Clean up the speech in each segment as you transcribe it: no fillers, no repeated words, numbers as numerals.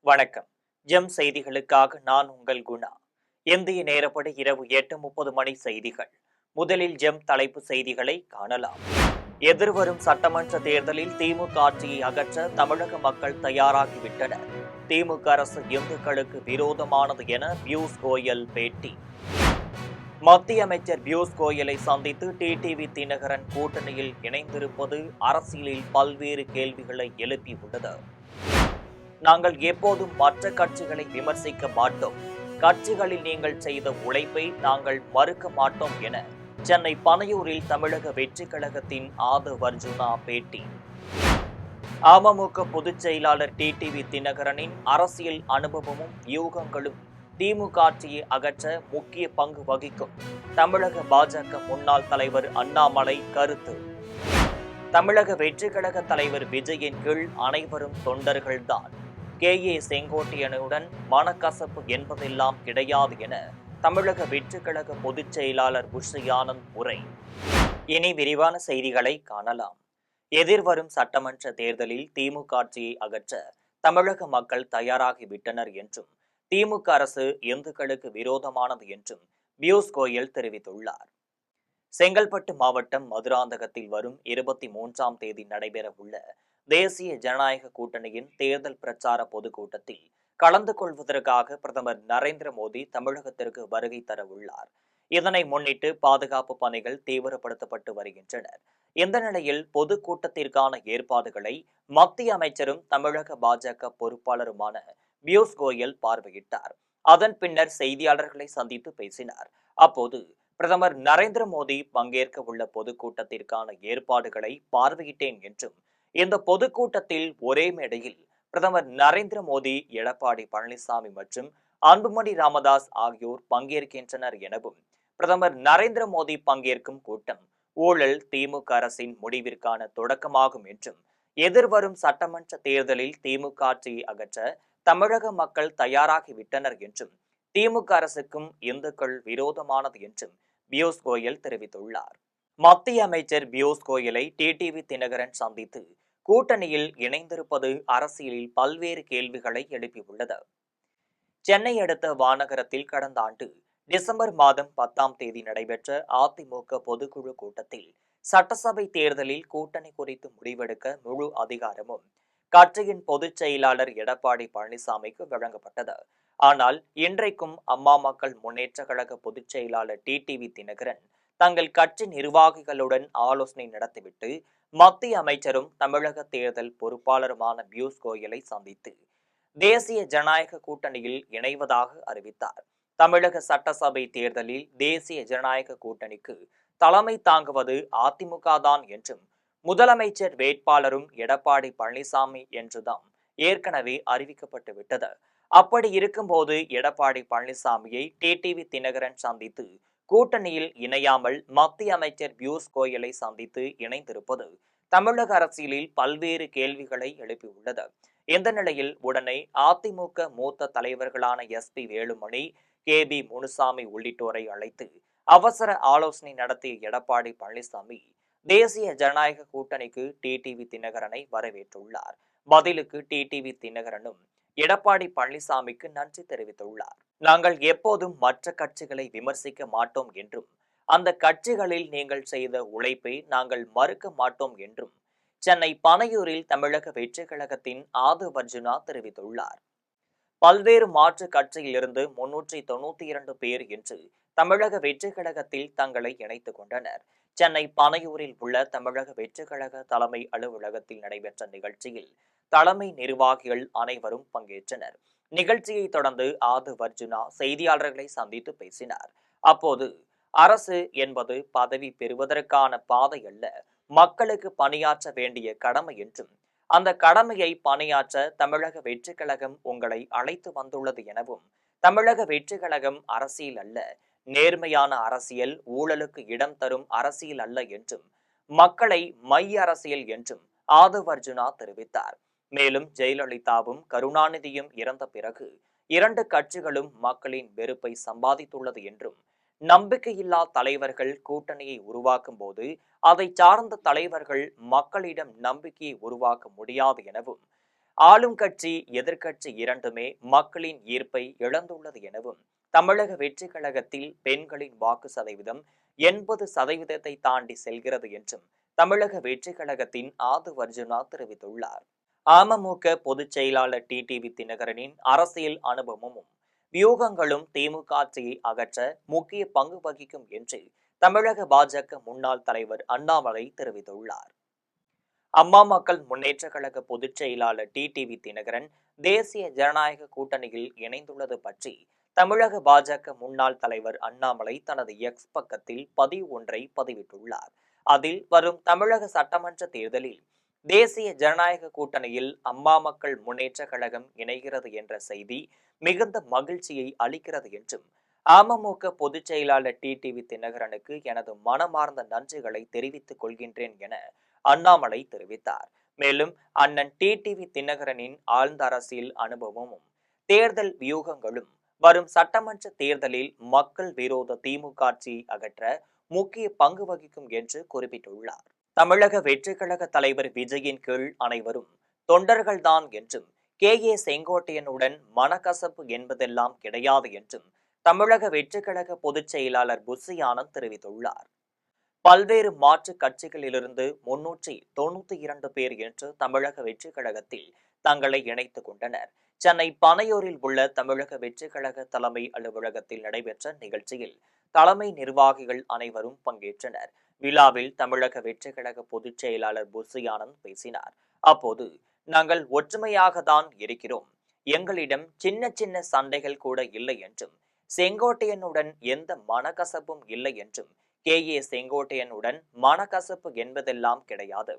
வணக்கம். ஜெம் செய்திகளுக்காக நான் உங்கள் குணா. இந்திய நேரப்படி இரவு 8:30 மணி செய்திகள். முதலில் ஜெம் தலைப்பு செய்திகளை காணலாம். எதிர்வரும் சட்டமன்ற தேர்தலில் திமுக ஆட்சியை அகற்ற தமிழக மக்கள் தயாராகிவிட்டனர். திமுக அரசு இந்துக்களுக்கு விரோதமானது என பியூஷ் கோயல் பேட்டி. மத்திய அமைச்சர் பியூஷ் கோயலை சந்தித்து டிடிவி தினகரன் கூட்டணியில் இணைந்திருப்பது அரசியலில் பல்வேறு கேள்விகளை எழுப்பியுள்ளது. நாங்கள் எப்போதும் மற்ற கட்சிகளை விமர்சிக்க மாட்டோம். கட்சிகளில் நீங்கள் செய்த உழைப்பை நாங்கள் மறுக்க மாட்டோம் என சென்னை பனையூரில் தமிழக வெற்றிக் கழகத்தின் ஆதவ் அர்ஜுனா பேட்டி. அமமுக பொதுச் செயலாளர் டிடிவி தினகரனின் அரசியல் அனுபவமும் யூகங்களும் திமுக ஆட்சியை அகற்ற முக்கிய பங்கு வகிக்கும். தமிழக பாஜக முன்னாள் தலைவர் அண்ணாமலை கருத்து. தமிழக வெற்றிக் கழக தலைவர் விஜயின் கீழ் அனைவரும் தொண்டர்கள்தான். கே.ஏ. செங்கோட்டையனுடன் மனக்கசப்பு என்பதெல்லாம் கிடையாது என தமிழக வெற்றிக் கழக பொதுச் செயலாளர் புஷி ஆனந்த் உரை. இனி விரிவான செய்திகளை காணலாம். எதிர்வரும் சட்டமன்ற தேர்தலில் திமுக ஆட்சியை அகற்ற தமிழக மக்கள் தயாராகிவிட்டனர் என்றும் திமுக அரசு இந்துக்களுக்கு விரோதமானது என்றும் பியூஷ் கோயல் தெரிவித்துள்ளார். செங்கல்பட்டு மாவட்டம் மதுராந்தகத்தில் வரும் 23ஆம் தேதி நடைபெறவுள்ள தேசிய ஜனநாயக கூட்டணியின் தேர்தல் பிரச்சார பொதுக்கூட்டத்தில் கலந்து கொள்வதற்காக பிரதமர் நரேந்திர மோடி தமிழகத்திற்கு வருகை தர உள்ளார். இதனை முன்னிட்டு பாதுகாப்பு பணிகள் தீவிரப்படுத்தப்பட்டு வருகின்றன. இந்த நிலையில் பொதுக்கூட்டத்திற்கான ஏற்பாடுகளை மத்திய அமைச்சரும் தமிழக பாஜக பொறுப்பாளருமான பியூஷ் கோயல் பார்வையிட்டார். அதன் பின்னர் செய்தியாளர்களை சந்தித்து பேசினார். அப்போது பிரதமர் நரேந்திர மோடி பங்கேற்க உள்ள பொதுக்கூட்டத்திற்கான ஏற்பாடுகளை பார்வையிட்டேன் என்றும் இந்த பொதுக்கூட்டத்தில் ஒரே மேடையில் பிரதமர் நரேந்திர மோடி, எடப்பாடி பழனிசாமி மற்றும் அன்புமணி ராமதாஸ் ஆகியோர் பங்கேற்கின்றனர் எனவும் பிரதமர் நரேந்திர மோடி பங்கேற்கும் கூட்டம் ஊழல் திமுக அரசின் முடிவிற்கான தொடக்கமாகும் என்றும் எதிர்வரும் சட்டமன்ற தேர்தலில் திமுக ஆட்சியை அகற்ற தமிழக மக்கள் தயாராகிவிட்டனர் என்றும் திமுக அரசுக்கும் இந்துக்கள் விரோதமானது என்றும் பியூஷ் கோயல் தெரிவித்துள்ளார். மத்திய அமைச்சர் பியூஷ் கோயலை டிடிவி தினகரன் சந்தித்து கூட்டணியில் இணைந்திருப்பது அரசியலில் பல்வேறு கேள்விகளை எழுப்பியுள்ளது. சென்னை அடுத்த வானகரத்தில் கடந்த ஆண்டு டிசம்பர் மாதம் 10ஆம் தேதி நடைபெற்ற அதிமுக பொதுக்குழு கூட்டத்தில் சட்டசபை தேர்தலில் கூட்டணி குறித்து முடிவெடுக்க முழு அதிகாரமும் கட்சியின் பொதுச் செயலாளர் எடப்பாடி பழனிசாமிக்கு வழங்கப்பட்டது. ஆனால் இன்றைக்கும் அம்மா மக்கள் முன்னேற்ற கழக பொதுச் செயலாளர் டிடிவி தினகரன் தங்கள் கட்சி நிர்வாகிகளுடன் ஆலோசனை நடத்திவிட்டு மத்திய அமைச்சரும் தமிழக தேர்தல் பொறுப்பாளருமான பியூஷ் கோயலை சந்தித்து தேசிய ஜனநாயக கூட்டணியில் இணைவதாக அறிவித்தார். தமிழக சட்டசபை தேர்தலில் தேசிய ஜனநாயக கூட்டணிக்கு தலைமை தாங்குவது அதிமுக தான் என்றும் முதலமைச்சர் வேட்பாளரும் எடப்பாடி பழனிசாமி என்றுதான் ஏற்கனவே அறிவிக்கப்பட்டு விட்டது. அப்படி இருக்கும்போது எடப்பாடி பழனிசாமியை டிடிவி தினகரன் சந்தித்து கூட்டணியில் இணையாமல் மத்திய அமைச்சர் பியூஷ் கோயலை சந்தித்து இணைந்திருப்பது தமிழக அரசியலில் பல்வேறு கேள்விகளை எழுப்பியுள்ளது. இந்த நிலையில் உடனே அதிமுக மூத்த தலைவர்களான எஸ்.பி. வேலுமணி, கே.பி. முனுசாமி உள்ளிட்டோரை அழைத்து அவசர ஆலோசனை நடத்திய எடப்பாடி பழனிசாமி தேசிய ஜனநாயக கூட்டணிக்கு டிடிவி தினகரனை வரவேற்றுள்ளார். பதிலுக்கு டிடிவி தினகரனும் எடப்பாடி பழனிசாமிக்கு நன்றி தெரிவித்துள்ளார். நாங்கள் எப்போதும் மற்ற கட்சிகளை விமர்சிக்க மாட்டோம் என்றும் அந்த கட்சிகளில் நீங்கள் செய்த உழைப்பை நாங்கள் மறுக்க மாட்டோம் என்றும் சென்னை பனையூரில் தமிழக வெற்றிக் கழகத்தின் ஆதவ் அர்ஜுனா தெரிவித்துள்ளார். பல்வேறு மாற்று கட்சியிலிருந்து 392 பேர் என்று தமிழக வெற்றிக் கழகத்தில் தங்களை இணைத்துக் கொண்டனர். சென்னை பனையூரில் உள்ள தமிழக வெற்றிக் கழக தலைமை அலுவலகத்தில் நடைபெற்ற நிகழ்ச்சியில் தலைமை நிர்வாகிகள் அனைவரும் பங்கேற்றனர். நிகழ்ச்சியை தொடர்ந்து ஆதவ் அர்ஜுனா செய்தியாளர்களை சந்தித்து பேசினார். அப்போது அரசு என்பது பதவி பெறுவதற்கான பாதை அல்ல, மக்களுக்கு பணியாற்ற வேண்டிய கடமை என்றும் அந்த கடமையை பணியாற்ற தமிழக வெற்றிக் கழகம் உங்களை அழைத்து வந்துள்ளது எனவும் தமிழக வெற்றிக் கழகம் அரசியல் அல்ல, நேர்மையான அரசியல், ஊழலுக்கு இடம் தரும் அரசியல் அல்ல என்றும் மக்களை மைய அரசியல் என்றும் ஆதவ் அர்ஜுனா தெரிவித்தார். மேலும் ஜெயலலிதாவும் கருணாநிதியும் இறந்த பிறகு 2 கட்சிகளும் மக்களின் வெறுப்பை சம்பாதித்துள்ளது என்றும் நம்பிக்கையில்லா தலைவர்கள் கூட்டணியை உருவாக்கும் போது அதை சார்ந்த தலைவர்கள் மக்களிடம் நம்பிக்கையை உருவாக்க முடியாது எனவும் ஆளும் கட்சி எதிர்க்கட்சி இரண்டுமே மக்களின் ஈர்ப்பை இழந்துள்ளது எனவும் தமிழக வெற்றி கழகத்தில் பெண்களின் வாக்கு சதவீதம் 80% தாண்டி செல்கிறது என்றும் தமிழக வெற்றி கழகத்தின் ஆதவ் அர்ஜுனா தெரிவித்துள்ளார். அமமுக பொதுச் செயலாளர் டிடிவி தினகரனின் அரசியல் அனுபவமும் வியூகங்களும் திமுக ஆட்சியை அகற்ற முக்கிய பங்கு வகிக்கும் என்று தமிழக பாஜக முன்னாள் தலைவர் அண்ணாமலை தெரிவித்துள்ளார். அம்மா மக்கள் முன்னேற்ற கழக பொதுச் செயலாளர் டிடிவி தினகரன் தேசிய ஜனநாயக கூட்டணியில் இணைந்துள்ளது பற்றி தமிழக பாஜக முன்னாள் தலைவர் அண்ணாமலை தனது எக்ஸ் பக்கத்தில் பதிவு ஒன்றை பதிவிட்டுள்ளார். அதில் வரும் தமிழக சட்டமன்ற தேர்தலில் தேசிய ஜனநாயக கூட்டணியில் அம்மா மக்கள் முன்னேற்ற கழகம் இணைகிறது என்ற செய்தி மிகுந்த மகிழ்ச்சியை அளிக்கிறது என்றும் அமமுக பொதுச் செயலாளர் டிடிவி தினகரனுக்கு எனது மனமார்ந்த நன்றிகளை தெரிவித்துக் கொள்கின்றேன் என அண்ணாமலை தெரிவித்தார். மேலும் அண்ணன் டிடிவி தினகரனின் ஆழ்ந்த அரசியல் அனுபவமும் தேர்தல் வியூகங்களும் வரும் சட்டமன்ற தேர்தலில் மக்கள் விரோத திமுக ஆட்சியை அகற்ற முக்கிய பங்கு வகிக்கும் என்று குறிப்பிட்டுள்ளார். தமிழக வெற்றி கழக தலைவர் விஜயின் கீழ் அனைவரும் தொண்டர்கள்தான் என்றும் செங்கோட்டையனுடன் மனக்கசப்பு என்பதெல்லாம் கிடையாது என்றும் தமிழக வெற்றி கழக பொதுச் செயலாளர் புஷி ஆனந்த் தெரிவித்துள்ளார். பல்வேறு மாற்று கட்சிகளிலிருந்து 392 பேர் என்று தமிழக வெற்றி கழகத்தில் தங்களை இணைத்துக் கொண்டனர். சென்னை பனையூரில் உள்ள தமிழக வெற்றி கழக தலைமை அலுவலகத்தில் நடைபெற்ற நிகழ்ச்சியில் தலைமை நிர்வாகிகள் அனைவரும் பங்கேற்றனர். விழாவில் தமிழக வெற்றி கழக பொதுச் செயலாளர் புஷி ஆனந்த் பேசினார். அப்போது நாங்கள் ஒற்றுமையாக தான் இருக்கிறோம், எங்களிடம் சின்ன சின்ன சண்டைகள் கூட இல்லை என்றும் செங்கோட்டையனுடன் எந்த மனக்கசப்பும் இல்லை என்றும் செங்கோட்டையனுடன் மனக்கசப்பு என்பதெல்லாம் கிடையாது,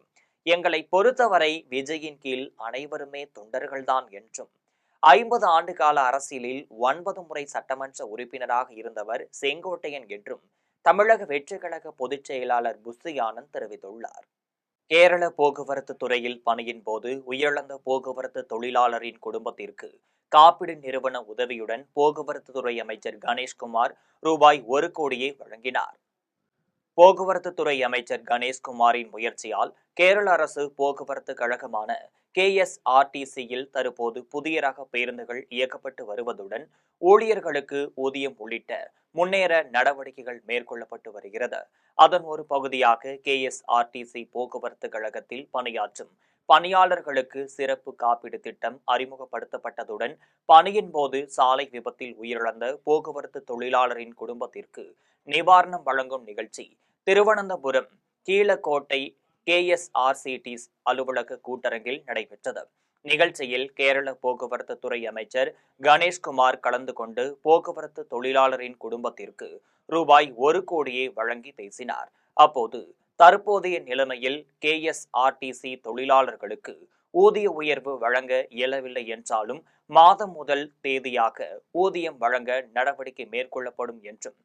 எங்களை பொறுத்தவரை விஜயின் கீழ் அனைவருமே தொண்டர்கள்தான் என்றும் 50 ஆண்டு கால அரசியலில் 9 முறை சட்டமன்ற உறுப்பினராக இருந்தவர் செங்கோட்டையன் என்றும் தமிழக வெற்றி கழக பொதுச் செயலாளர் புஷி ஆனந்த் தெரிவித்துள்ளார். கேரள போக்குவரத்து துறையில் பணியின் போது உயிரிழந்த போக்குவரத்து தொழிலாளரின் குடும்பத்திற்கு காப்பீடு நிறுவன உதவியுடன் போக்குவரத்து துறை அமைச்சர் கணேஷ்குமார் ரூபாய் 1 கோடியை வழங்கினார். போக்குவரத்து துறை அமைச்சர் கணேஷ்குமாரின் முயற்சியால் கேரள அரசு போக்குவரத்து கழகமான KSRTCயில் தற்போது புதிய ரக பேருந்துகள் இயக்கப்பட்டு வருவதுடன் ஊழியர்களுக்கு ஊதியம் உள்ளிட்ட முன்னேற நடவடிக்கைகள் மேற்கொள்ளப்பட்டு வருகிறது. அதன் ஒரு பகுதியாக KSRTC போக்குவரத்து கழகத்தில் பணியாற்றும் பணியாளர்களுக்கு சிறப்பு காப்பீடு திட்டம் அறிமுகப்படுத்தப்பட்டதுடன் பணியின் போது சாலை விபத்தில் உயிரிழந்த போக்குவரத்து தொழிலாளரின் குடும்பத்திற்கு நிவாரணம் வழங்கும் நிகழ்ச்சி திருவனந்தபுரம் கீழக்கோட்டை KSRCT அலுவலக கூட்டரங்கில் நடைபெற்றது. நிகழ்ச்சியில் கேரள போக்குவரத்து துறை அமைச்சர் கணேஷ்குமார் கலந்து கொண்டு போக்குவரத்து தொழிலாளரின் குடும்பத்திற்கு ரூபாய் 1 கோடியை வழங்கி பேசினார். அப்போது தற்போதைய நிலைமையில் KSRTC தொழிலாளர்களுக்கு ஊதிய உயர்வு வழங்க இயலவில்லை என்றாலும் மாதம் முதல் தேதியாக ஊதியம் வழங்க நடவடிக்கை மேற்கொள்ளப்படும் என்றும்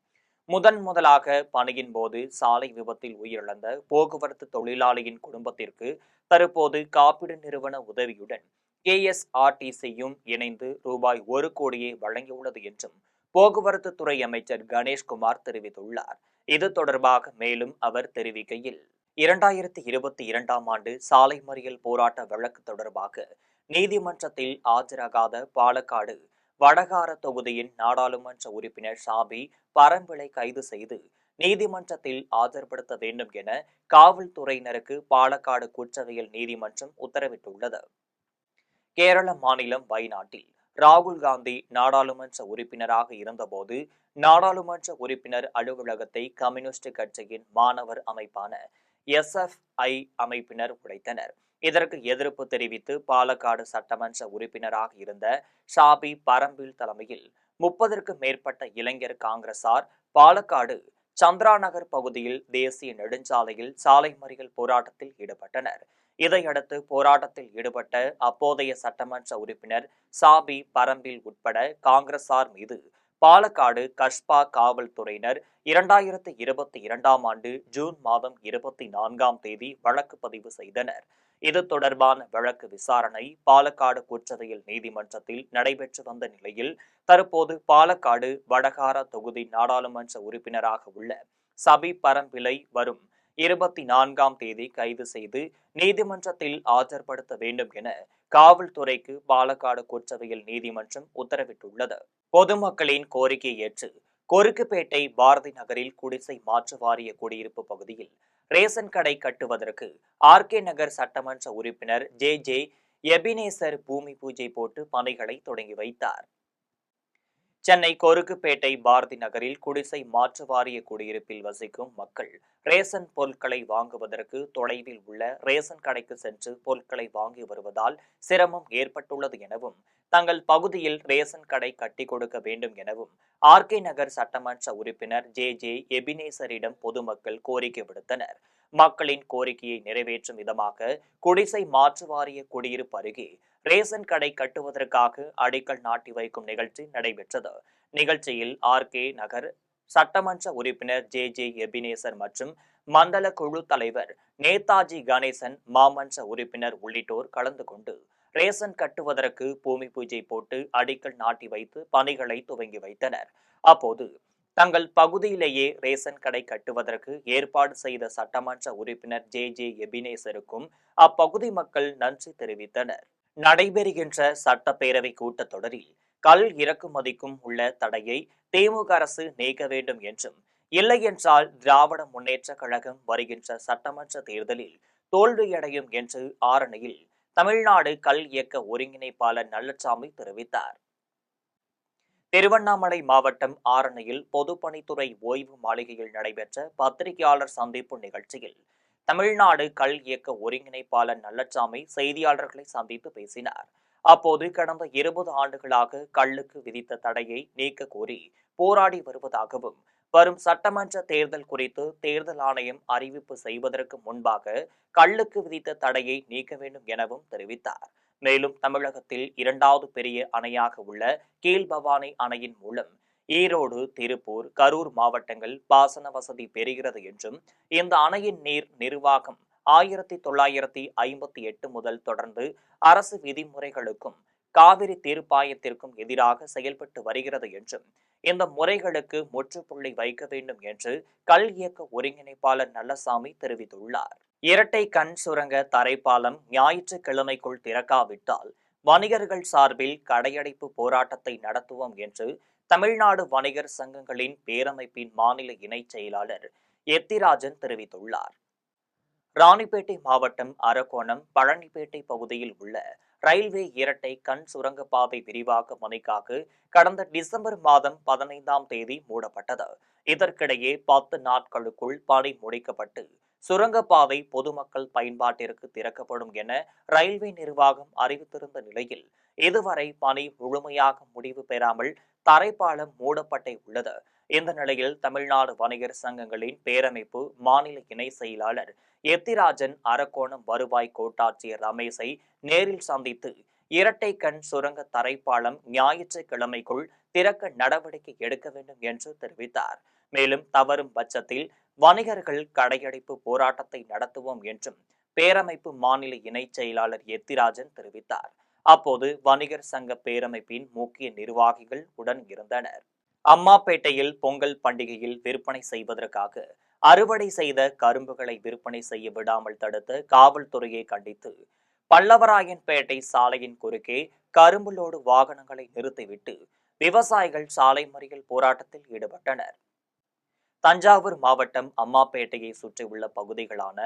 முதலாக பணியின் போது சாலை விபத்தில் உயிரிழந்த போக்குவரத்து தொழிலாளியின் குடும்பத்திற்கு தற்போது காப்பீடு நிறுவன உதவியுடன் KSRTCயும் இணைந்து ரூபாய் 1 கோடியை வழங்கியுள்ளது என்றும் போக்குவரத்து துறை அமைச்சர் கணேஷ்குமார் தெரிவித்துள்ளார். இது தொடர்பாக மேலும் அவர் தெரிவிக்கையில் 2022ஆம் ஆண்டு சாலை மறியல் போராட்ட வழக்கு தொடர்பாக நீதிமன்றத்தில் ஆஜராகாத பாலக்காடு வடகார தொகுதியின் நாடாளுமன்ற உறுப்பினர் ஷாபி பரம்பிளை கைது செய்து நீதிமன்றத்தில் ஆஜர்படுத்த வேண்டும் என காவல்துறையினருக்கு பாலக்காடு குற்றவியல் நீதிமன்றம் உத்தரவிட்டுள்ளது. கேரள மாநிலம் வயநாட்டில் ராகுல் காந்தி நாடாளுமன்ற உறுப்பினராக இருந்தபோது நாடாளுமன்ற உறுப்பினர் அலுவலகத்தை கம்யூனிஸ்ட் கட்சியின் மாணவர் அமைப்பான SFI அமைப்பினர் உடைத்தனர். இதற்கு எதிர்ப்பு தெரிவித்து பாலக்காடு சட்டமன்ற உறுப்பினராக இருந்த ஷாபி பரம்பில் தலைமையில் 30க்கும் மேற்பட்ட இளைஞர் காங்கிரசார் பாலக்காடு சந்திரா நகர் பகுதியில் தேசிய நெடுஞ்சாலையில் சாலை மறியல் போராட்டத்தில் ஈடுபட்டனர். இதையடுத்து போராட்டத்தில் ஈடுபட்ட அப்போதைய சட்டமன்ற உறுப்பினர் ஷாபி பரம்பில் உட்பட காங்கிரசார் மீது பாலக்காடு கஸ்பா காவல்துறையினர் 2022ஆம் ஆண்டு ஜூன் மாதம் 24ஆம் தேதி வழக்கு பதிவு செய்தனர். இது தொடர்பான வழக்கு விசாரணை பாலக்காடு குற்றவியல் நீதிமன்றத்தில் நடைபெற்று வந்த நிலையில் தற்போது பாலக்காடு வடகார தொகுதி நாடாளுமன்ற உறுப்பினராக உள்ள ஷாபி பரம்பிலை வரும் 24ஆம் தேதி கைது செய்து நீதிமன்றத்தில் ஆஜர்படுத்த வேண்டும் என காவல்துறைக்கு பாலக்காடு குற்றவியல் நீதிமன்றம் உத்தரவிட்டுள்ளது. பொதுமக்களின் கோரிக்கையை ஏற்று கொருக்குப்பேட்டை பாரதி நகரில் குடிசை மாற்று வாரிய குடியிருப்பு பகுதியில் ரேசன் கடை கட்டுவதற்கு ஆர்கே நகர் சட்டமன்ற உறுப்பினர் ஜே எபினேசர் பூமி பூஜை போட்டு பணிகளை தொடங்கி வைத்தார். சென்னை கொருக்குப்பேட்டை பாரதி நகரில் குடிசை மாற்று வாரிய குடியிருப்பில் வசிக்கும் மக்கள் ரேசன் பொருட்களை வாங்குவதற்கு தொலைவில் உள்ள ரேசன் கடைக்கு சென்று பொருட்களை வாங்கி வருவதால் சிரமம் ஏற்பட்டுள்ளது எனவும் தங்கள் பகுதியில் ரேசன் கடை கட்டி கொடுக்க வேண்டும் எனவும் ஆர்கே நகர் சட்டமன்ற உறுப்பினர் ஜே எபினேசரிடம் பொதுமக்கள் கோரிக்கை விடுத்தனர். மக்களின் கோரிக்கையை நிறைவேற்றும் விதமாக குடிசை மாற்று வாரிய குடியிருப்பு அருகே ரேசன் கடை கட்டுவதற்காக அடிக்கல் நாட்டி வைக்கும் நிகழ்ச்சி நடைபெற்றது. நிகழ்ச்சியில் ஆர்கே நகர் சட்டமன்ற உறுப்பினர் ஜே எபினேசர் மற்றும் மண்டல குழு தலைவர் நேதாஜி கணேசன், மாமன்ற உறுப்பினர் உள்ளிட்டோர் கலந்து கொண்டு ரேசன் கட்டுவதற்கு பூமி பூஜை போட்டு அடிக்கல் நாட்டி வைத்து பணிகளை துவங்கி வைத்தனர். அப்போது தங்கள் பகுதியிலேயே ரேசன் கடை கட்டுவதற்கு ஏற்பாடு செய்த சட்டமன்ற உறுப்பினர் ஜே எபினேசருக்கும் அப்பகுதி மக்கள் நன்றி தெரிவித்தனர். நடைபெறுகின்ற சட்டப்பேரவை கூட்டத்தொடரில் கல் இறக்குமதிக்கும் உள்ள தடையை திமுக அரசு நீக்க வேண்டும் என்றும், இல்லை என்றால் திராவிட முன்னேற்ற கழகம் வருகின்ற சட்டமன்ற தேர்தலில் தோல்வியடையும் என்று ஆரணியில் தமிழ்நாடு கல் இயக்க ஒருங்கிணைப்பாளர் நல்லசாமி தெரிவித்தார். திருவண்ணாமலை மாவட்டம் ஆரணியில் பொதுப்பணித்துறை ஓய்வு மாளிகையில் நடைபெற்ற பத்திரிகையாளர் சந்திப்பு நிகழ்ச்சியில் தமிழ்நாடு கல் இயக்க ஒருங்கிணைப்பாளர் நல்லசாமி செய்தியாளர்களை சந்தித்து பேசினார். அப்போது கடந்த 20 ஆண்டுகளாக கல்லுக்கு விதித்த தடையை நீக்க கோரி போராடி வருவதாகவும், வரும் சட்டமன்ற தேர்தல் குறித்து தேர்தல் ஆணையம் அறிவிப்பு செய்வதற்கு முன்பாக கல்லுக்கு விதித்த தடையை நீக்க வேண்டும் எனவும் தெரிவித்தார். மேலும் தமிழகத்தில் 2வது பெரிய அணையாக உள்ள கீழ்பவானி அணையின் மூலம் ஈரோடு, திருப்பூர், கரூர் மாவட்டங்கள் பாசன வசதி பெறுகிறது என்றும், இந்த அணையின் நீர் நிர்வாகம் 1958 முதல் தொடர்ந்து அரசு விதிமுறைகளுக்கும் காவிரி தீர்ப்பாயத்திற்கும் எதிராக செயல்பட்டு வருகிறது என்றும், இந்த முறைகளுக்கு முற்றுப்புள்ளி வைக்க வேண்டும் என்று கல் இயக்க ஒருங்கிணைப்பாளர் நல்லசாமி தெரிவித்துள்ளார். இரட்டை கண் சுரங்க தரைப்பாலம் ஞாயிற்றுக்கிழமைக்குள் திறக்காவிட்டால் வணிகர்கள் சார்பில் கடையடைப்பு போராட்டத்தை நடத்துவோம் என்று தமிழ்நாடு வணிகர் சங்கங்களின் பேரமைப்பின் மாநில இணைச் செயலாளர் எத்திராஜன் தெரிவித்துள்ளார். ராணிப்பேட்டை மாவட்டம் அரக்கோணம் பழனிப்பேட்டை பகுதியில் உள்ள ரயில்வே இரட்டை கண் சுரங்கப்பாதை விரிவாக்க பணிக்காக கடந்த டிசம்பர் மாதம் 15ஆம் தேதி மூடப்பட்டது. இதற்கிடையே 10 நாட்களுக்குள் பணி முடிக்கப்பட்டு சுரங்கப்பாதை பொதுமக்கள் பயன்பாட்டிற்கு திறக்கப்படும் என ரயில்வே நிர்வாகம் அறிவித்திருந்த நிலையில் இதுவரை பணி முழுமையாக முடிவு பெறாமல் தரைப்பாலம் மூடப்பட்டே உள்ளது. இந்த நிலையில் தமிழ்நாடு வணிகர் சங்கங்களின் பேரமைப்பு மாநில இணை செயலாளர் எத்திராஜன் அரக்கோணம் வருவாய் கோட்டாட்சியர் ரமேஷை நேரில் சந்தித்து இரட்டை கண் சுரங்க தரைப்பாலம் ஞாயிற்றுக்கிழமைக்குள் திறக்க நடவடிக்கை எடுக்க வேண்டும் என்று தெரிவித்தார். மேலும் தவறும் பட்சத்தில் வணிகர்கள் கடையடைப்பு போராட்டத்தை நடத்துவோம் என்றும் பேரமைப்பு மாநில இணைச் செயலாளர் எத்திராஜன் தெரிவித்தார். அப்போது வணிகர் சங்க பேரமைப்பின் முக்கிய நிர்வாகிகள் உடன் இருந்தனர். அம்மாப்பேட்டையில் பொங்கல் பண்டிகையில் விற்பனை செய்வதற்காக அறுவடை செய்த கரும்புகளை விற்பனை செய்ய விடாமல் தடுத்த காவல்துறையை கண்டித்து பல்லவராயன்பேட்டை சாலையின் குறுக்கே கரும்பு லோடு வாகனங்களை நிறுத்திவிட்டு விவசாயிகள் சாலை மறியல் போராட்டத்தில் ஈடுபட்டனர். தஞ்சாவூர் மாவட்டம் அம்மாப்பேட்டையை சுற்றியுள்ள பகுதிகளான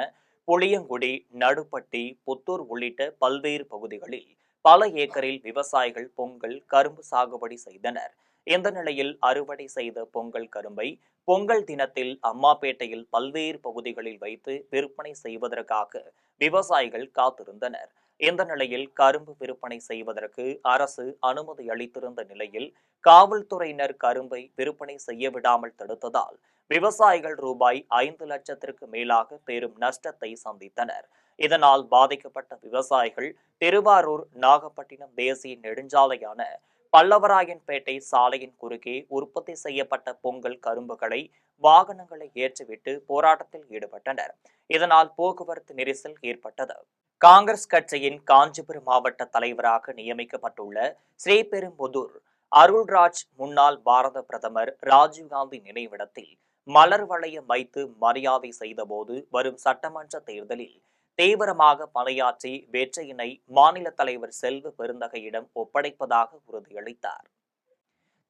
புளியங்குடி, நடுப்பட்டி, புத்தூர் உள்ளிட்ட பல்வேறு பகுதிகளில் பல ஏக்கரில் விவசாயிகள் பொங்கல் கரும்பு சாகுபடி செய்தனர். இந்த நிலையில் அறுவடை செய்த பொங்கல் கரும்பை பொங்கல் தினத்தில் அம்மாப்பேட்டையில் பல்வேறு பகுதிகளில் வைத்து விற்பனை செய்வதற்காக விவசாயிகள் காத்திருந்தனர். இந்த நிலையில் கரும்பு விற்பனை செய்வதற்கு அரசு அனுமதி அளித்திருந்த நிலையில் காவல்துறையினர் கரும்பை விற்பனை செய்ய விடாமல் தடுத்ததால் விவசாயிகள் ரூபாய் 5 லட்சத்திற்கு மேலாக பெரும் நஷ்டத்தை சந்தித்தனர். இதனால் பாதிக்கப்பட்ட விவசாயிகள் திருவாரூர் நாகப்பட்டினம் தேசிய நெடுஞ்சாலையான பல்லவராயன்பேட்டை சாலையின் குறுக்கே உற்பத்தி செய்யப்பட்ட பொங்கல் கரும்புகளை வாகனங்களை ஏற்றிவிட்டு போராட்டத்தில் ஈடுபட்டனர். இதனால் போக்குவரத்து நெரிசல் ஏற்பட்டது. காங்கிரஸ் கட்சியின் காஞ்சிபுரம் மாவட்ட தலைவராக நியமிக்கப்பட்டுள்ள ஸ்ரீபெரும்புதூர் அருள்ராஜ் முன்னாள் பாரத பிரதமர் ராஜீவ்காந்தி நினைவிடத்தில் மலர் வளையம் வைத்து மரியாதை செய்தபோது வரும் சட்டமன்ற தேர்தலில் தீவிரமாக பணியாற்றி வெற்றியினை மாநில தலைவர் செல்வ பெருந்தகையிடம் ஒப்படைப்பதாக உறுதியளித்தார்.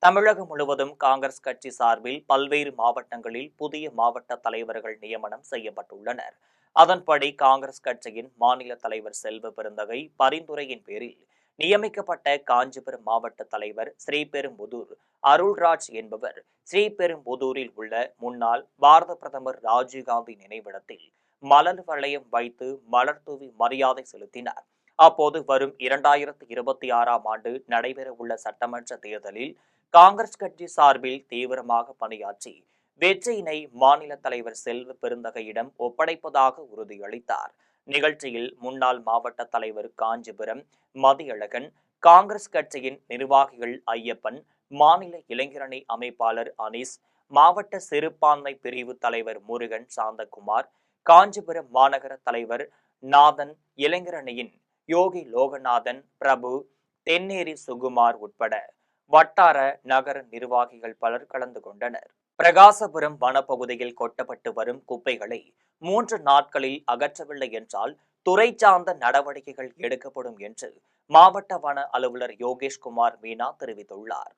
தமிழகம் முழுவதும் காங்கிரஸ் கட்சி சார்பில் பல்வேறு மாவட்டங்களில் புதிய மாவட்ட தலைவர்கள் நியமனம் செய்யப்பட்டுள்ளனர். அதன்படி காங்கிரஸ் கட்சியின் மாநில தலைவர் செல்வ பெருந்தகை பரிந்துரையின் பேரில் நியமிக்கப்பட்ட காஞ்சிபுரம் மாவட்ட தலைவர் ஸ்ரீபெரும்புதூர் அருள்ராஜ் என்பவர் ஸ்ரீபெரும்புதூரில் உள்ள முன்னாள் பாரத பிரதமர் ராஜீவ்காந்தி நினைவிடத்தில் மலர் வளையம் வைத்து மலர் தூவி மரியாதை செலுத்தினார். அப்போது வரும் 2026ஆம் ஆண்டு நடைபெறவுள்ள சட்டமன்ற தேர்தலில் காங்கிரஸ் கட்சி சார்பில் தீவிரமாக பணியாற்றி வெற்றியினை மாநில தலைவர் செல்வ பெருந்தகையிடம் ஒப்படைப்பதாக உறுதியளித்தார். நிகழ்ச்சியில் முன்னாள் மாவட்ட தலைவர் காஞ்சிபுரம் மதியழகன், காங்கிரஸ் கட்சியின் நிர்வாகிகள் ஐயப்பன், மாநில இளைஞரணி அமைப்பாளர் அனீஸ், மாவட்ட சிறுபான்மை பிரிவு தலைவர் முருகன் சாந்தகுமார், காஞ்சிபுரம் மாநகர தலைவர் நாதன், இளைஞரணியின் யோகி லோகநாதன், பிரபு, தென்னேரி சுகுமார் உட்பட வட்டார நகர நிர்வாகிகள் பலர் கலந்து கொண்டனர். பிரகாசபுரம் வனப்பகுதியில் கொட்டப்பட்டு வரும் குப்பைகளை 3 நாட்களில் அகற்றவில்லை என்றால் துறை சார்ந்த நடவடிக்கைகள் எடுக்கப்படும் என்று மாவட்ட வன அலுவலர் யோகேஷ்குமார் மீனா தெரிவித்துள்ளார்.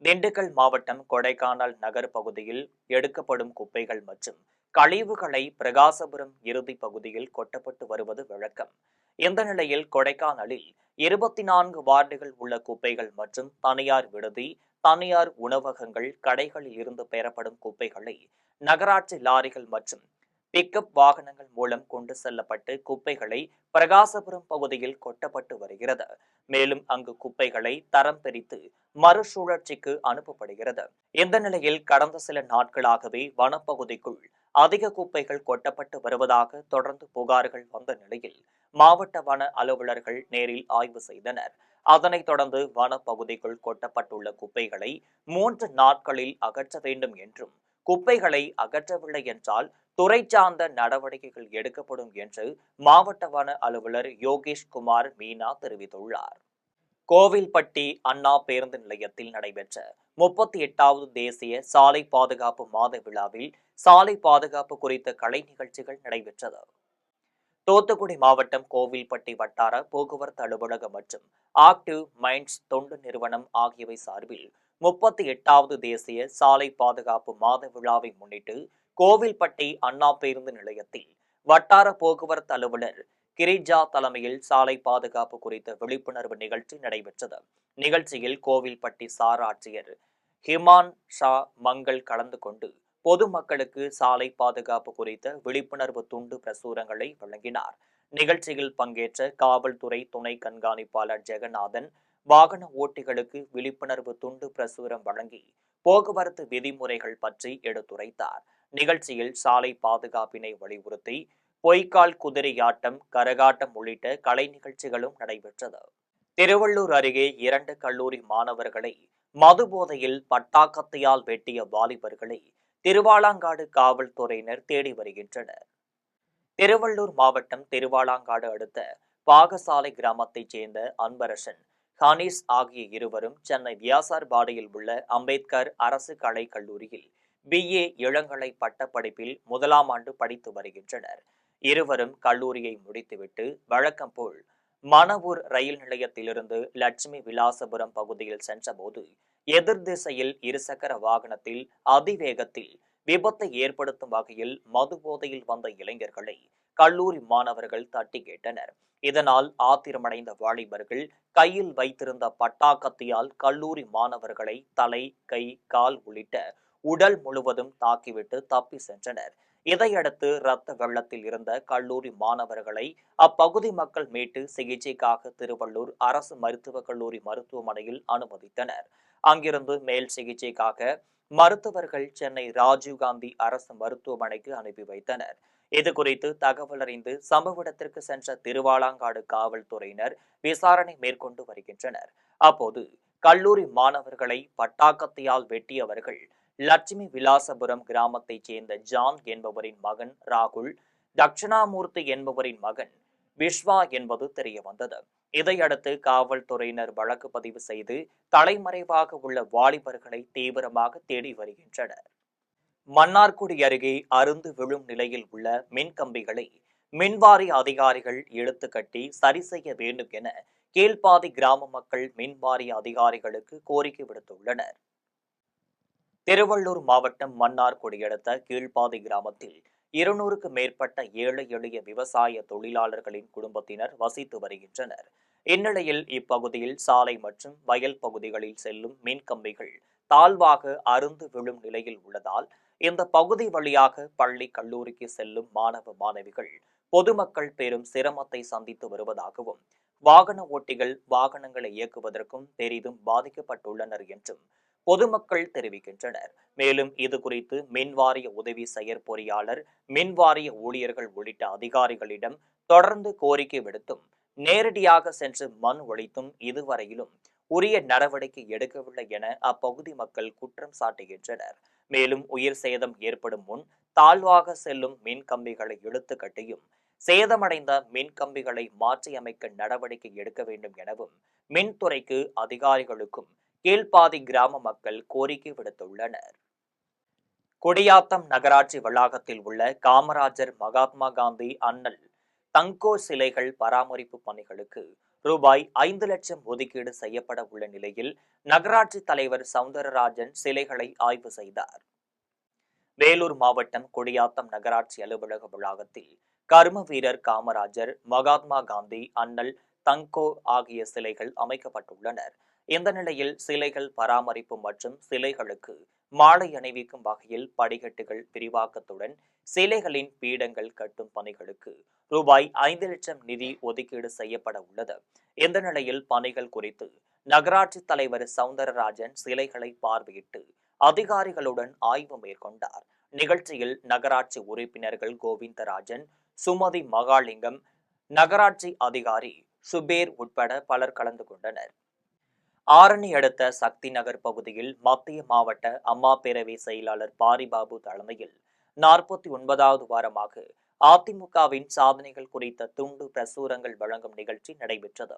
திண்டுக்கல் மாவட்டம் கொடைக்கானல் நகர் பகுதியில் எடுக்கப்படும் குப்பைகள் மற்றும் கழிவுகளை பிரகாசபுரம் இறுதி பகுதியில் கொட்டப்பட்டு வருவது வழக்கம். இந்த நிலையில் கொடைக்கானலில் 24 வார்டுகள் உள்ள குப்பைகள் மற்றும் தனியார் விடுதி, தனியார் உணவகங்கள், கடைகளில் இருந்து பெறப்படும் குப்பைகளை நகராட்சி லாரிகள் மற்றும் பிக்கப் வாகனங்கள் மூலம் கொண்டு செல்லப்பட்டு குப்பைகளை பிரகாசபுரம் பகுதியில் கொட்டப்பட்டு வருகிறது. மேலும் அங்கு குப்பைகளை தரம் பிரித்து மறுசுழற்சிக்கு அனுப்பப்படுகிறது. இந்த நிலையில் கடந்த சில நாட்களாகவே வனப்பகுதிக்குள் அதிக குப்பைகள் கொட்டப்பட்டு வருவதாக தொடர்ந்து புகார்கள் வந்த நிலையில் மாவட்ட வன அலுவலர்கள் நேரில் ஆய்வு செய்தனர். அதனைத் தொடர்ந்து வனப்பகுதிக்குள் கொட்டப்பட்டுள்ள குப்பைகளை 3 நாட்களில் அகற்ற வேண்டும் என்றும், குப்பைகளை அகற்றவில்லை என்றால் துறை சார்ந்த நடவடிக்கைகள் எடுக்கப்படும் என்று மாவட்ட வன அலுவலர் யோகேஷ்குமார் மீனா தெரிவித்துள்ளார். கோவில்பட்டி அண்ணா பேருந்து நிலையத்தில் நடைபெற்ற 38வது தேசிய சாலை பாதுகாப்பு மாத விழாவில் சாலை பாதுகாப்பு குறித்த கலை நிகழ்ச்சிகள் நடைபெற்றது. தூத்துக்குடி மாவட்டம் கோவில்பட்டி வட்டார போக்குவரத்து அலுவலகம் மற்றும் ஆக்டிவ் மைண்ட்ஸ் தொண்டு நிறுவனம் ஆகியவை சார்பில் 38வது தேசிய சாலை பாதுகாப்பு மாத விழாவை முன்னிட்டு கோவில்பட்டி அண்ணா பேருந்து நிலையத்தில் வட்டார போக்குவரத்து அலுவலர் கிரிஜா தலைமையில் சாலை பாதுகாப்பு குறித்த விழிப்புணர்வு நிகழ்ச்சி நடைபெற்றது. நிகழ்ச்சியில் கோவில்பட்டி சார் ஆட்சியர் ஹிமான் ஷா மங்கள் கலந்து கொண்டு பொதுமக்களுக்கு சாலை பாதுகாப்பு குறித்த விழிப்புணர்வு துண்டு பிரசுரங்களை வழங்கினார். நிகழ்ச்சியில் பங்கேற்ற காவல்துறை துணை கண்காணிப்பாளர் ஜெகநாதன் வாகன ஓட்டிகளுக்கு விழிப்புணர்வு துண்டு பிரசுரம் வழங்கி போக்குவரத்து விதிமுறைகள் பற்றி எடுத்துரைத்தார். நிகழ்ச்சியில் சாலை பாதுகாப்பினை வலியுறுத்தி பொய்க்கால் குதிரையாட்டம், கரகாட்டம் உள்ளிட்ட கலை நிகழ்ச்சிகளும் நடைபெற்றது. திருவள்ளூர் அருகே 2 கல்லூரி மாணவர்களை மது போதையில் பட்டாக்கத்தியால் வெட்டிய வாலிபர்களை திருவாலாங்காடு காவல்துறையினர் தேடி வருகின்றனர். திருவள்ளூர் மாவட்டம் திருவாலாங்காடு அடுத்த பாகசாலை கிராமத்தைச் சேர்ந்த அன்பரசன், ஹனீஸ் ஆகிய இருவரும் சென்னை வியாசார்பாடியில் உள்ள அம்பேத்கர் அரசு கலை கல்லூரியில் BA இளங்கலை பட்டப்படிப்பில் 1ஆம் ஆண்டு படித்து வருகின்றனர். இருவரும் கல்லூரியை முடித்துவிட்டு வழக்கம் போல் மணவூர் ரயில் நிலையத்திலிருந்து லட்சுமி விலாசபுரம் பகுதியில் சென்றபோது எதிர் திசையில் இருசக்கர வாகனத்தில் அதிவேகத்தில் விபத்தை ஏற்படுத்தும் வகையில் மது போதையில் வந்த இளைஞர்களை கல்லூரி மாணவர்கள் தட்டி கேட்டனர். இதனால் ஆத்திரமடைந்த வாலிபர்கள் கையில் வைத்திருந்த பட்டாக்கத்தியால் கல்லூரி மாணவர்களை தலை, கை, கால் உள்ளிட்ட உடல் முழுவதும் தாக்கிவிட்டு தப்பி சென்றனர். இதையடுத்து இரத்த வெள்ளத்தில் இருந்த கல்லூரி மாணவர்களை அப்பகுதி மக்கள் மீட்டு சிகிச்சைக்காக திருவள்ளூர் அரசு மருத்துவக் கல்லூரி மருத்துவமனையில் அனுமதித்தனர். அங்கிருந்து மேல் சிகிச்சைக்காக மருத்துவர்கள் சென்னை ராஜீவ்காந்தி அரசு மருத்துவமனைக்கு அனுப்பி வைத்தனர். இதுகுறித்து தகவல் அறிந்து சம்பவ இடத்திற்கு சென்ற திருவாலாங்காடு காவல்துறையினர் விசாரணை மேற்கொண்டு வருகின்றனர். அப்போது கல்லூரி மாணவர்களை பட்டாக்கத்தியால் வெட்டியவர்கள் லட்சுமி விலாசபுரம் கிராமத்தைச் சேர்ந்த ஜான் என்பவரின் மகன் ராகுல், தட்சிணாமூர்த்தி என்பவரின் மகன் விஸ்வா என்பது தெரியவந்தது. இதையடுத்து காவல்துறையினர் வழக்கு பதிவு செய்து தலைமறைவாக உள்ள வாலிபர்களை தீவிரமாக தேடி வருகின்றனர். மன்னார்குடி அருகே அறுந்து விழும் நிலையில் உள்ள மின்கம்பிகளை மின்வாரிய அதிகாரிகள் இழுத்து கட்டி சரி செய்ய வேண்டும் என கீழ்ப்பாதி கிராம மக்கள் மின்வாரிய அதிகாரிகளுக்கு கோரிக்கை விடுத்துள்ளனர். திருவள்ளூர் மாவட்டம் மன்னார்குடி அடுத்த கீழ்ப்பாதி கிராமத்தில் 200க்கு மேற்பட்ட ஏழை எளிய விவசாய தொழிலாளர்களின் குடும்பத்தினர் வசித்து வருகின்றனர். இந்நிலையில் இப்பகுதியில் சாலை மற்றும் வயல் பகுதிகளில் செல்லும் மின்கம்பிகள் தாழ்வாக அறுந்து விழும் நிலையில் உள்ளதால் இந்த பகுதி வழியாக பள்ளி கல்லூரிக்கு செல்லும் மாணவ மாணவிகள் பொதுமக்கள் பெரும் சிரமத்தை சந்தித்து வருவதாகவும் வாகன ஓட்டிகள் வாகனங்களை இயக்குவதற்கும் பெரிதும் பாதிக்கப்பட்டுள்ளனர் என்றும் பொதுமக்கள் தெரிவிக்கின்றனர். மேலும் இது குறித்து மின்வாரிய உதவி செயற்பொறியாளர், மின்வாரிய ஊழியர்கள் உள்ளிட்ட அதிகாரிகளிடம் தொடர்ந்து கோரிக்கை விடுத்தும் நேரடியாக சென்று மனு அளித்தும் இதுவரையிலும் உரிய நடவடிக்கை எடுக்கவில்லை என அப்பகுதி மக்கள் குற்றம் சாட்டுகின்றனர். மேலும் உயிர் சேதம் ஏற்படும் முன் தாழ்வாக செல்லும் மின் கம்பிகளை இழுத்து கட்டியும் சேதமடைந்த மின் கம்பிகளை மாற்றியமைக்க நடவடிக்கை எடுக்க வேண்டும் எனவும் மின்துறைக்கு அதிகாரிகளுக்கும் கீழ்ப்பாதி கிராம மக்கள் கோரிக்கை விடுத்துள்ளனர். குடியாத்தம் நகராட்சி வளாகத்தில் உள்ள காமராஜர், மகாத்மா காந்தி, அண்ணல் தங்கோ சிலைகள் பராமரிப்பு பணிகளுக்கு ரூபாய் 5 லட்சம் ஒதுக்கீடு செய்யப்பட உள்ள நிலையில் நகராட்சி தலைவர் சவுந்தரராஜன் சிலைகளை ஆய்வு செய்தார். வேலூர் மாவட்டம் குடியாத்தம் நகராட்சி அலுவலக வளாகத்தில் கர்ம வீரர் காமராஜர், மகாத்மா காந்தி, அண்ணல் தங்கோ ஆகிய சிலைகள் அமைக்கப்பட்டுள்ளனர். இந்த நிலையில் சிலைகள் பராமரிப்பு மற்றும் சிலைகளுக்கு மாலை அணிவிக்கும் வகையில் படிக்கட்டுகள் விரிவாக்கத்துடன் சிலைகளின் பீடங்கள் கட்டும் பணிகளுக்கு ரூபாய் 5 லட்சம் நிதி ஒதுக்கீடு செய்யப்பட உள்ளது. இந்த நிலையில் பணிகள் குறித்து நகராட்சி தலைவர் சவுந்தரராஜன் சிலைகளை பார்வையிட்டு அதிகாரிகளுடன் ஆய்வு மேற்கொண்டார். நிகழ்ச்சியில் நகராட்சி உறுப்பினர்கள் கோவிந்தராஜன், சுமதி மகாலிங்கம், நகராட்சி அதிகாரி சுபேர் உட்பட பலர் கலந்து கொண்டனர். ஆரணி அடுத்த சக்தி நகர் பகுதியில் மத்திய மாவட்ட அம்மா பேரவை செயலாளர் பாரிபாபு தலைமையில் 49வது வாரமாக அதிமுகவின் சாதனைகள் குறித்த துண்டு பிரசுரங்கள் வழங்கும் நிகழ்ச்சி நடைபெற்றது.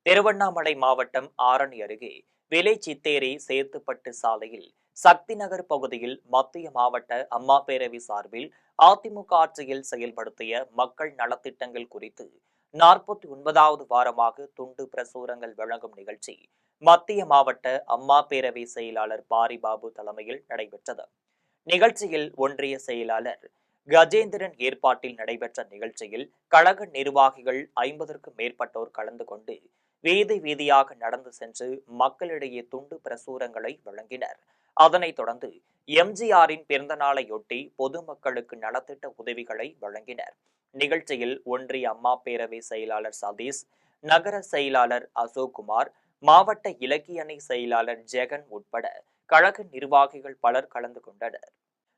திருவண்ணாமலை மாவட்டம் ஆரணி அருகே விலை சித்தேரி சேத்துப்பட்டு சாலையில் சக்தி நகர் பகுதியில் மத்திய மாவட்ட அம்மா பேரவை சார்பில் அதிமுக ஆட்சியில் செயல்படுத்திய மக்கள் நலத்திட்டங்கள் குறித்து 49வது வாரமாக துண்டு பிரசுரங்கள் வழங்கும் நிகழ்ச்சி மத்திய மாவட்ட அம்மா பேரவை செயலாளர் பாரிபாபு தலைமையில் நடைபெற்றது. நிகழ்ச்சியில் ஒன்றிய செயலாளர் கஜேந்திரன் ஏற்பாட்டில் நடைபெற்ற நிகழ்ச்சியில் கழக நிர்வாகிகள் 50க்கும் மேற்பட்டோர் கலந்து கொண்டு வீதி வீதியாக நடந்து சென்று மக்களிடையே துண்டு பிரசுரங்களை வழங்கினர். அதனைத் தொடர்ந்து எம்ஜிஆரின் பிறந்த நாளையொட்டி பொதுமக்களுக்கு நலத்திட்ட உதவிகளை வழங்கினர். நிகழ்ச்சியில் ஒன்றிய அம்மா பேரவை செயலாளர் சதீஷ், நகர செயலாளர் அசோக்குமார், மாவட்ட இலக்கிய அணி செயலாளர் ஜெகன் உட்பட கழக நிர்வாகிகள் பலர் கலந்து கொண்டனர்.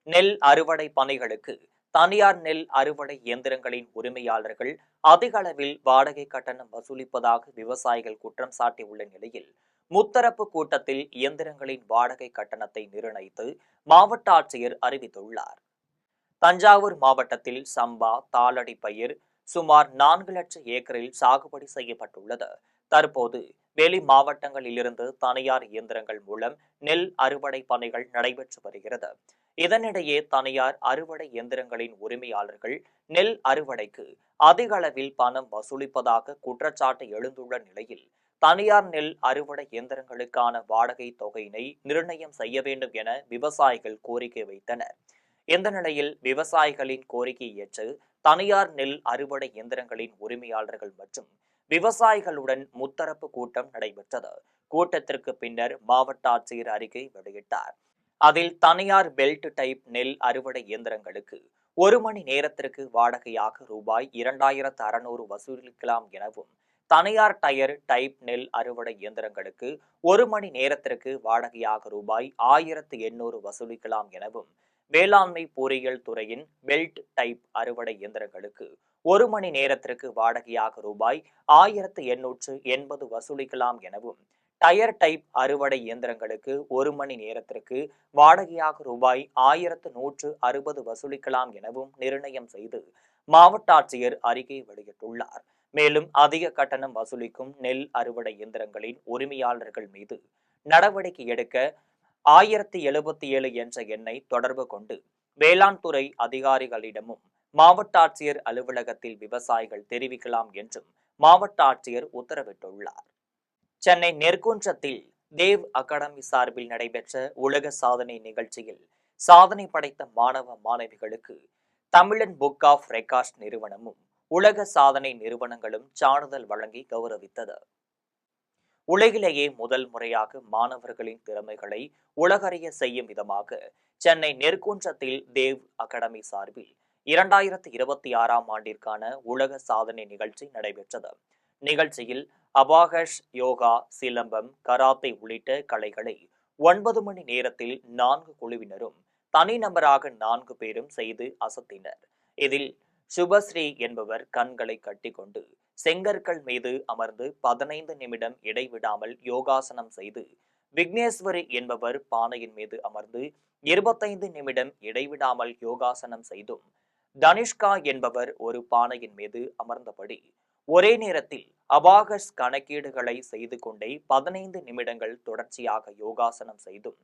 நெல் அறுவடை பணிகளுக்கு தனியார் நெல் அறுவடை இயந்திரங்களின் உரிமையாளர்கள் அதிக அளவில் வாடகை கட்டணம் வசூலிப்பதாக விவசாயிகள் குற்றம் சாட்டியுள்ள நிலையில் முத்தரப்பு கூட்டத்தில் இயந்திரங்களின் வாடகை கட்டணத்தை நிர்ணயித்து மாவட்ட ஆட்சியர் அறிவித்துள்ளார். தஞ்சாவூர் மாவட்டத்தில் சம்பா, தாளடி பயிர் சுமார் 4 லட்சம் ஏக்கரில் சாகுபடி செய்யப்பட்டுள்ளது. தற்போது வெளி மாவட்டங்களிலிருந்து தனியார் இயந்திரங்கள் மூலம் நெல் அறுவடை பணிகள் நடைபெற்று வருகிறது. இதனிடையே தனியார் அறுவடை இயந்திரங்களின் உரிமையாளர்கள் நெல் அறுவடைக்கு அதிக அளவில் பணம் வசூலிப்பதாக குற்றச்சாட்டு எழுந்துள்ள நிலையில் தனியார் நெல் அறுவடை இயந்திரங்களுக்கான வாடகை தொகையினை நிர்ணயம் செய்ய வேண்டும் என விவசாயிகள் கோரிக்கை வைத்தனர். இந்த நிலையில் விவசாயிகளின் கோரிக்கையை ஏற்று தனியார் நெல் அறுவடை இயந்திரங்களின் உரிமையாளர்கள் மற்றும் விவசாயிகளுடன் முத்தரப்பு கூட்டம் நடைபெற்றது. கூட்டத்திற்கு பின்னர் மாவட்ட ஆட்சியர் அறிக்கை வெளியிட்டார். அதில் தனியார் பெல்ட் டைப் நெல் அறுவடை இயந்திரங்களுக்கு 1 மணி நேரத்திற்கு வாடகையாக ரூபாய் 2600 வசூலிக்கலாம் எனவும், தனியார் டயர் டைப் நெல் அறுவடை இயந்திரங்களுக்கு 1 மணி நேரத்திற்கு வாடகையாக ரூபாய் 1800 வசூலிக்கலாம் எனவும், வேளாண்மை பொறியியல் துறையின் பெல்ட் டைப் அறுவடை இயந்திரங்களுக்கு 1 மணி நேரத்திற்கு வாடகையாக ரூபாய் 1880 வசூலிக்கலாம் எனவும், டயர் டைப் அறுவடை இயந்திரங்களுக்கு 1 மணி நேரத்திற்கு வாடகையாக ரூபாய் 1160 வசூலிக்கலாம் எனவும் நிர்ணயம் செய்து மாவட்ட ஆட்சியர் அறிக்கை வெளியிட்டுள்ளார். மேலும் அதிக கட்டணம் வசூலிக்கும் நெல் அறுவடை இயந்திரங்களின் உரிமையாளர்கள் மீது நடவடிக்கை எடுக்க 1077 என்ற எண்ணை தொடர்பு கொண்டு வேளாண் துறை அதிகாரிகளிடமும் மாவட்ட ஆட்சியர் அலுவலகத்தில் விவசாயிகள் தெரிவிக்கலாம் என்றும் மாவட்ட ஆட்சியர் உத்தரவிட்டுள்ளார். சென்னை நெற்குன்றத்தில் தேவ் அகாடமி சார்பில் நடைபெற்ற உலக சாதனை நிகழ்ச்சியில் சாதனை படைத்த மாணவ மாணவிகளுக்கு தமிழன் புக் ஆஃப் ரெக்கார்ட்ஸ் நிறுவனமும் உலக சாதனை நிறுவனங்களும் சான்றிதழ் வழங்கி கௌரவித்தது. உலகிலேயே முதல் முறையாக மாணவர்களின் திறமைகளை உலகறிய செய்யும் விதமாக சென்னை நெற்குன்றத்தில் தேவ் அகாடமி சார்பில் 2026ஆம் ஆண்டிற்கான உலக சாதனை நிகழ்ச்சி நடைபெற்றது. நிகழ்ச்சியில் அபாகஷ், யோகா, சிலம்பம், கராத்தே உள்ளிட்ட கலைகளை 9 மணி நேரத்தில் 4 குழுவினரும் தனிநபராக 4 பேரும் செய்து அசத்தினர். இதில் சுபஸ்ரீ என்பவர் கண்களை கட்டிக்கொண்டு செங்கற்கள் மீது அமர்ந்து 15 நிமிடம் இடைவிடாமல் யோகாசனம் செய்து, விக்னேஸ்வரி என்பவர் பானையின் மீது அமர்ந்து 25 நிமிடம் இடைவிடாமல் யோகாசனம் செய்தும், தனிஷ்கா என்பவர் ஒரு பானையின் மீது அமர்ந்தபடி ஒரே நேரத்தில் அபாகஸ் கணக்கீடுகளை செய்து கொண்டே 15 நிமிடங்கள் தொடர்ச்சியாக யோகாசனம் செய்தும்,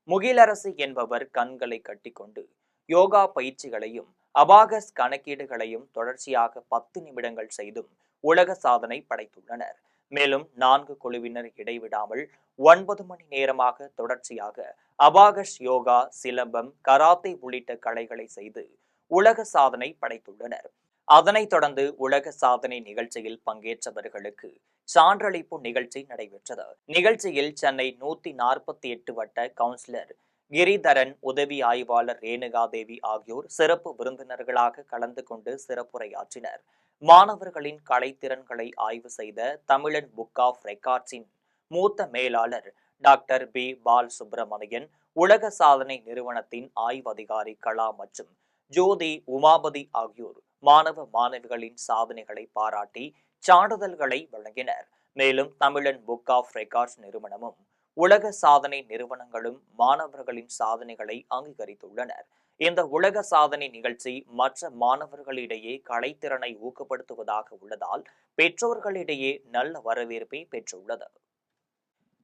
முகிலரசு என்பவர் கண்களை கட்டிக்கொண்டு யோகா பயிற்சிகளையும் அபாகஸ் கணக்கீடுகளையும் தொடர்ச்சியாக 10 நிமிடங்கள் செய்தும் உலக சாதனை படைத்துள்ளனர். மேலும் 4 குழுவினர் இடைவிடாமல் 9 மணி நேரமாக தொடர்ச்சியாக அபாகஸ் யோகா, சிலம்பம், கராத்தே உள்ளிட்ட கலைகளை செய்து உலக சாதனை படைத்துள்ளனர். அதனைத் தொடர்ந்து உலக சாதனை நிகழ்ச்சியில் பங்கேற்றவர்களுக்கு சான்றளிப்பு நிகழ்ச்சி நடைபெற்றது. நிகழ்ச்சியில் சென்னை 148 வட்ட கவுன்சிலர் கிரிதரன், உதவி ஆய்வாளர் ரேணுகாதேவி ஆகியோர் சிறப்பு விருந்தினர்களாக கலந்து கொண்டு சிறப்புரையாற்றினர். மாணவர்களின் கலைத்திறன்களை ஆய்வு செய்த தமிழன் புக் ஆஃப் ரெக்கார்ட்ஸின் மூத்த மேலாளர் டாக்டர் பி. பால் சுப்பிரமணியன், உலக சாதனை நிறுவனத்தின் ஆய்வு அதிகாரி கலா மற்றும் ஜோதி உமாபதி ஆகியோர் மாணவ மாணவிகளின் சாதனைகளை பாராட்டி சான்றிதழ்களை வழங்கினர். மேலும் தமிழன் புக் ஆஃப் ரெக்கார்ட்ஸ் நிறுவனமும் உலக சாதனை நிறுவனங்களும் மாணவர்களின் சாதனைகளை அங்கீகரித்துள்ளனர். இந்த உலக சாதனை நிகழ்ச்சி மற்ற மாணவர்களிடையே கலைத்திறனை ஊக்கப்படுத்துவதாக உள்ளதால் பெற்றோர்களிடையே நல்ல வரவேற்பை பெற்றுள்ளது.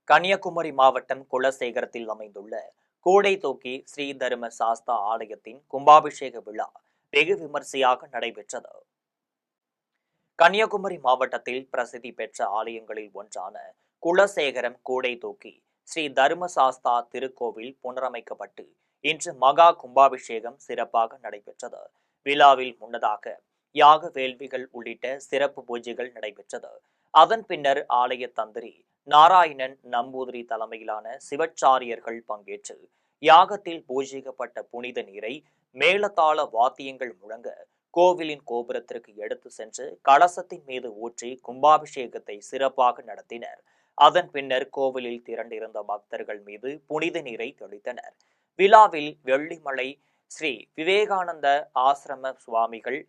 கன்னியாகுமரி மாவட்டம் குலசேகரத்தில் அமைந்துள்ள கூடை தூக்கி ஸ்ரீ தர்ம சாஸ்தா ஆலயத்தின் கும்பாபிஷேக விழா வெகு விமர்சையாக நடைபெற்றது. கன்னியாகுமரி மாவட்டத்தில் பிரசித்தி பெற்ற ஆலயங்களில் ஒன்றான குலசேகரம் கூடை தூக்கி ஸ்ரீ தர்மசாஸ்தா திருக்கோவில் புனரமைக்கப்பட்டு இன்று மகா கும்பாபிஷேகம் சிறப்பாக நடைபெற்றது. விழாவில் முன்னதாக யாக வேள்விகள் உள்ளிட்ட சிறப்பு பூஜைகள் நடைபெற்றது. அதன் பின்னர் ஆலய தந்திரி நாராயணன் நம்பூதிரி தலைமையிலான சிவச்சாரியர்கள் பங்கேற்று யாகத்தில் பூஜிக்கப்பட்ட புனித நீரை மேளதாள வாத்தியங்கள் முழங்க கோவிலின் கோபுரத்திற்கு எடுத்து சென்று கலசத்தின் மீது ஊற்றி கும்பாபிஷேகத்தை சிறப்பாக நடத்தினர். அதன் பின்னர் கோவிலில் திரண்டிருந்த பக்தர்கள் மீது புனித நீரை தெளித்தனர். விழாவில் வெள்ளிமலை ஸ்ரீ விவேகானந்த ஆசிரம சுவாமிகள்,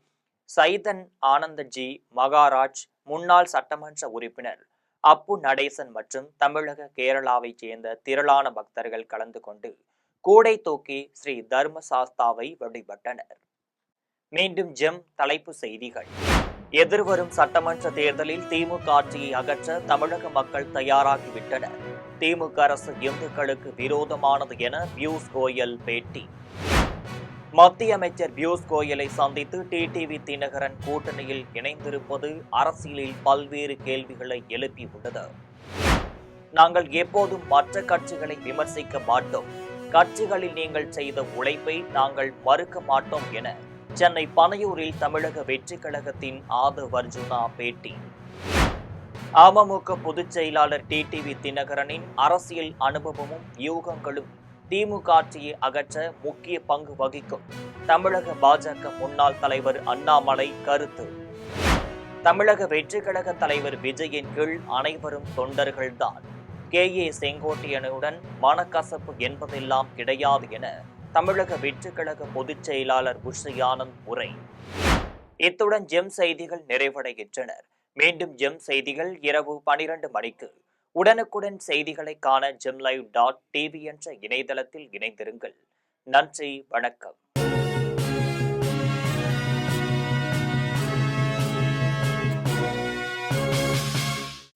சைதன் ஆனந்தஜி மகாராஜ், முன்னாள் சட்டமன்ற உறுப்பினர் அப்பு நடேசன் மற்றும் தமிழக கேரளாவைச் சேர்ந்த திரளான பக்தர்கள் கலந்து கொண்டு கூடை தூக்கி ஸ்ரீ தர்மசாஸ்தாவை வழிபட்டனர். மீண்டும் ஜெம் தலைப்பு செய்திகள். எதிர்வரும் சட்டமன்ற தேர்தலில் திமுக ஆட்சியை அகற்ற தமிழக மக்கள் தயாராகிவிட்டனர். திமுக அரசு இந்துக்களுக்கு விரோதமானது என பியூஷ் கோயல் பேட்டி. மத்திய அமைச்சர் பியூஷ் கோயலை சந்தித்து டிடிவி தினகரன் கூட்டணியில் இணைந்திருப்பது அரசியலில் பல்வேறு கேள்விகளை எழுப்பியுள்ளது. நாங்கள் எப்போதும் மற்ற கட்சிகளை விமர்சிக்க மாட்டோம். கட்சிகளில் நீங்கள் செய்த உழைப்பை நாங்கள் மறுக்க மாட்டோம் என சென்னை பனையூரில் தமிழக வெற்றி கழகத்தின் ஆதவ் அர்ஜுனா பேட்டி. அமமுக பொதுச் செயலாளர் டிடிவி தினகரனின் அரசியல் அனுபவமும் யூகங்களும் திமுக ஆட்சியை அகற்ற முக்கிய பங்கு வகிக்கும். தமிழக பாஜக முன்னாள் தலைவர் அண்ணாமலை கருத்து. தமிழக வெற்றி கழக தலைவர் விஜயின் கீழ் அனைவரும் தொண்டர்கள்தான். கே.ஏ. செங்கோட்டையனுடன் மனக்கசப்பு என்பதெல்லாம் கிடையாது என தமிழக வெற்றி கழக பொதுச் செயலாளர் புஷி ஆனந்த் உரை. இத்துடன் ஜெம் செய்திகள் நிறைவடைகின்றன. மீண்டும் ஜெம் செய்திகள் இரவு 12 மணிக்கு. உடனுக்குடன் செய்திகளை காண gemlive.tv என்ற இணையதளத்தில் இணைந்திருங்கள். நன்றி, வணக்கம்.